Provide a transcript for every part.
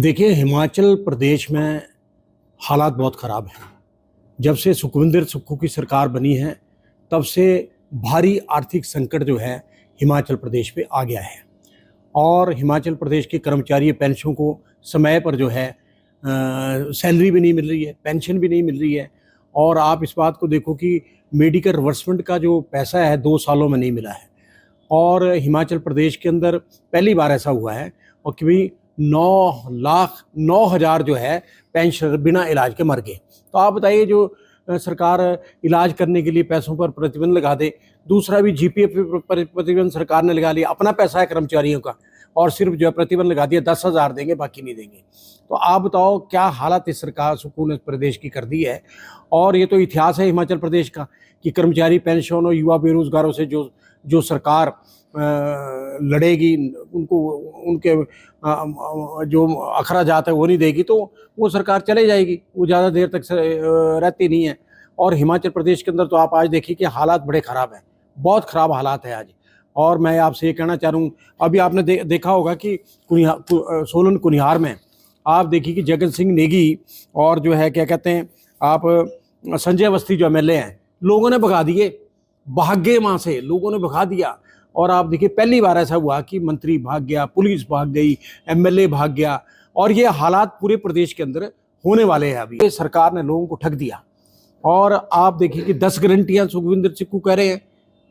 देखिए, हिमाचल प्रदेश में हालात बहुत ख़राब हैं। जब से सुखविंदर सुक्खू की सरकार बनी है, तब से भारी आर्थिक संकट जो है हिमाचल प्रदेश पे आ गया है। और हिमाचल प्रदेश के कर्मचारी पेंशनों को समय पर जो है सैलरी भी नहीं मिल रही है, पेंशन भी नहीं मिल रही है। और आप इस बात को देखो कि मेडिकल रिवर्समेंट का जो पैसा है 2 सालों में नहीं मिला है। और हिमाचल प्रदेश के अंदर पहली बार ऐसा हुआ है और कि भाई 9,09,000 जो है पेंशनर बिना इलाज के मर गए। तो आप बताइए, जो सरकार इलाज करने के लिए पैसों पर प्रतिबंध लगा दे, दूसरा भी जीपीएफ पर प्रतिबंध सरकार ने लगा लिया, अपना पैसा है कर्मचारियों का, और सिर्फ जो है प्रतिबंध लगा दिया 10,000 देंगे, बाकी नहीं देंगे। तो आप बताओ क्या हालत इस सरकार सुकून प्रदेश की कर दी है। और ये तो इतिहास है हिमाचल प्रदेश का कि कर्मचारी पेंशन और युवा बेरोजगारों से जो सरकार लड़ेगी, उनको उनके जो अखराजात है वो नहीं देगी, तो वो सरकार चले जाएगी, वो ज़्यादा देर तक रहती नहीं है। और हिमाचल प्रदेश के अंदर तो आप आज देखिए कि हालात बड़े ख़राब हैं, बहुत ख़राब हालात है आज। और मैं आपसे ये कहना चाह रहा हूँ, अभी आपने देखा होगा कि सोलन कुनिहार में आप देखिए कि जगत सिंह नेगी और जो है क्या कहते हैं आप संजय अवस्थी जो एमएलए हैं, लोगों ने भगा दिए, भाग गए वहाँ से, लोगों ने भगा दिया। और आप देखिए पहली बार ऐसा हुआ कि मंत्री भाग गया, पुलिस भाग गई, एमएलए भाग गया। और ये हालात पूरे प्रदेश के अंदर होने वाले हैं। अभी सरकार ने लोगों को ठग दिया। और आप देखिए कि 10 गारंटियां सुखविंदर सुक्खू कह रहे हैं,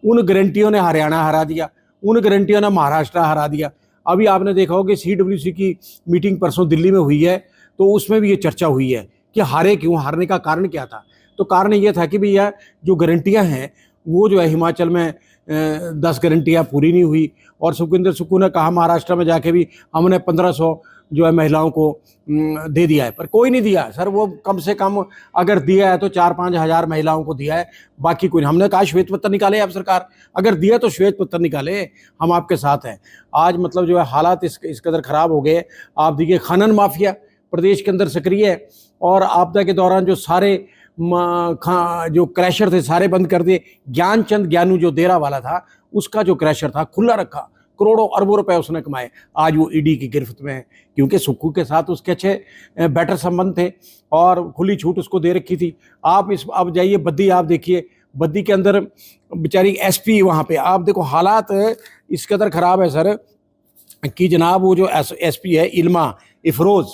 उन गारंटियों ने हरियाणा हरा दिया, उन गारंटियों ने महाराष्ट्र हरा दिया। अभी आपने देखा होगा कि सीडब्ल्यूसी की मीटिंग परसों दिल्ली में हुई है, तो उसमें भी ये चर्चा हुई है कि हारे क्यों, हारने का कारण क्या था। तो कारण ये था कि भैया जो गारंटियां हैं वो जो है हिमाचल में 10 गारंटियां पूरी नहीं हुई। और सुखविंदर सुक्खू ने कहा महाराष्ट्र में जाके भी हमने 1500 जो है महिलाओं को दे दिया है, पर कोई नहीं दिया सर। वो कम से कम अगर दिया है तो 4-5 हज़ार महिलाओं को दिया है, बाकी कोई। हमने कहा श्वेत पत्र निकाले आप सरकार, अगर दिया तो श्वेत पत्र निकाले, हम आपके साथ हैं। आज मतलब जो है हालात इस कदर ख़राब हो गए। आप देखिए खनन माफिया प्रदेश के अंदर सक्रिय है, और आपदा के दौरान जो सारे जो क्रैशर थे सारे बंद कर दिए। ज्ञानचंद ज्ञानू जो देरा वाला था, उसका जो क्रैशर था खुला रखा, करोड़ों अरबों रुपए उसने कमाए। आज वो ईडी की गिरफ्त में है, क्योंकि सुक्खू के साथ उसके अच्छे बेटर संबंध थे और खुली छूट उसको दे रखी थी। अब जाइए बद्दी, आप देखिए बद्दी के अंदर बेचारी एसपी, वहाँ पे आप देखो हालात इस कदर खराब है सर कि जनाब वो जो एसपी है इल्मा इफरोज,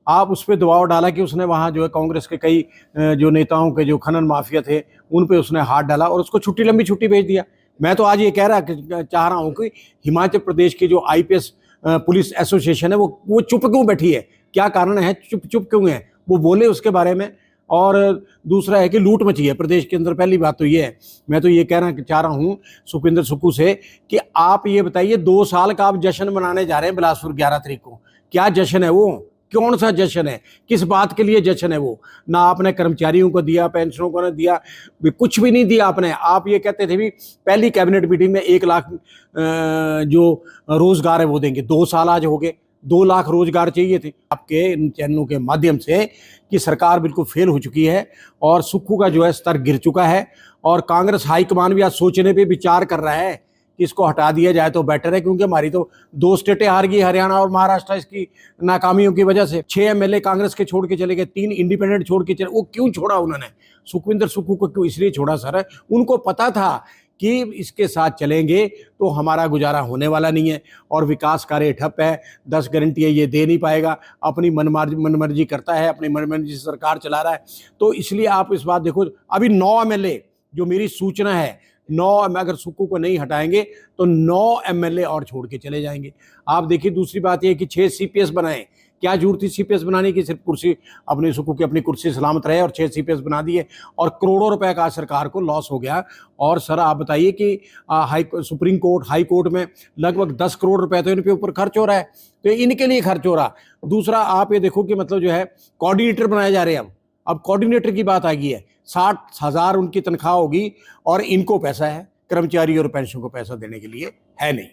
आप उस पर दबाव डाला कि उसने वहाँ जो है कांग्रेस के कई जो नेताओं के जो खनन माफिया थे उन पे उसने हाथ डाला और उसको लंबी छुट्टी भेज दिया। मैं तो आज ये चाह रहा हूँ कि हिमाचल प्रदेश की जो आईपीएस पुलिस एसोसिएशन है वो चुप क्यों बैठी है, क्या कारण है, चुप क्यों है, वो बोले उसके बारे में। और दूसरा है कि लूट मची है प्रदेश के अंदर। पहली बात तो ये है, मैं तो ये चाह रहा हूँ सुखविंदर सुक्खू से कि आप ये बताइए 2 साल का आप जश्न मनाने जा रहे हैं बिलासपुर 11 तारीख को, क्या जश्न है वो, कौन सा जश्न है, किस बात के लिए जश्न है वो। ना आपने कर्मचारियों को दिया, पेंशनों को नहीं दिया, कुछ भी नहीं दिया आपने। आप ये कहते थे भी पहली कैबिनेट मीटिंग में 1 लाख जो रोजगार है वो देंगे, 2 साल आज हो गए, 2 लाख रोजगार चाहिए थे। आपके इन चैनलों के माध्यम से कि सरकार बिल्कुल फेल हो चुकी है और सुक्खू का जो है स्तर गिर चुका है। और कांग्रेस हाईकमान भी आज सोचने पे विचार कर रहा है कि इसको हटा दिया जाए तो बेटर है, क्योंकि हमारी तो 2 स्टेटें हार गई, हरियाणा और महाराष्ट्र, इसकी नाकामियों की वजह से। 6 एमएलए कांग्रेस के छोड़ के चले गए, 3 इंडिपेंडेंट छोड़ के चले। वो क्यों छोड़ा उन्होंने सुखविंदर सुक्खू को, क्यों इसलिए छोड़ा सर, उनको पता था कि इसके साथ चलेंगे तो हमारा गुजारा होने वाला नहीं है और विकास कार्य ठप है। 10 गारंटियाँ ये दे नहीं पाएगा, अपनी मनमर्जी करता है, अपनी मनमर्जी से सरकार चला रहा है। तो इसलिए आप इस बात देखो, अभी 9 एमएलए जो मेरी सूचना है, 9 अगर सुक्खू को नहीं हटाएंगे तो 9 एमएलए और छोड़ के चले जाएंगे। आप देखिए दूसरी बात यह कि 6 सीपीएस बनाए, क्या जरूरत थी सीपीएस बनाने की, सिर्फ कुर्सी अपने सुक्खू की अपनी कुर्सी सलामत रहे और 6 सीपीएस बना दिए और करोड़ों रुपए का सरकार को लॉस हो गया। और सर आप बताइए कि सुप्रीम कोर्ट, हाई कोर्ट में लगभग 10 करोड़ रुपए तो इनके ऊपर खर्च हो रहा है, तो इनके लिए खर्च हो रहा। दूसरा आप ये देखो कि मतलब जो है कोऑर्डिनेटर बनाए जा रहे हैं। अब कोऑर्डिनेटर की बात आ गई है, 60,000 उनकी तनख्वाह होगी और इनको पैसा है, कर्मचारी और पेंशन को पैसा देने के लिए है नहीं।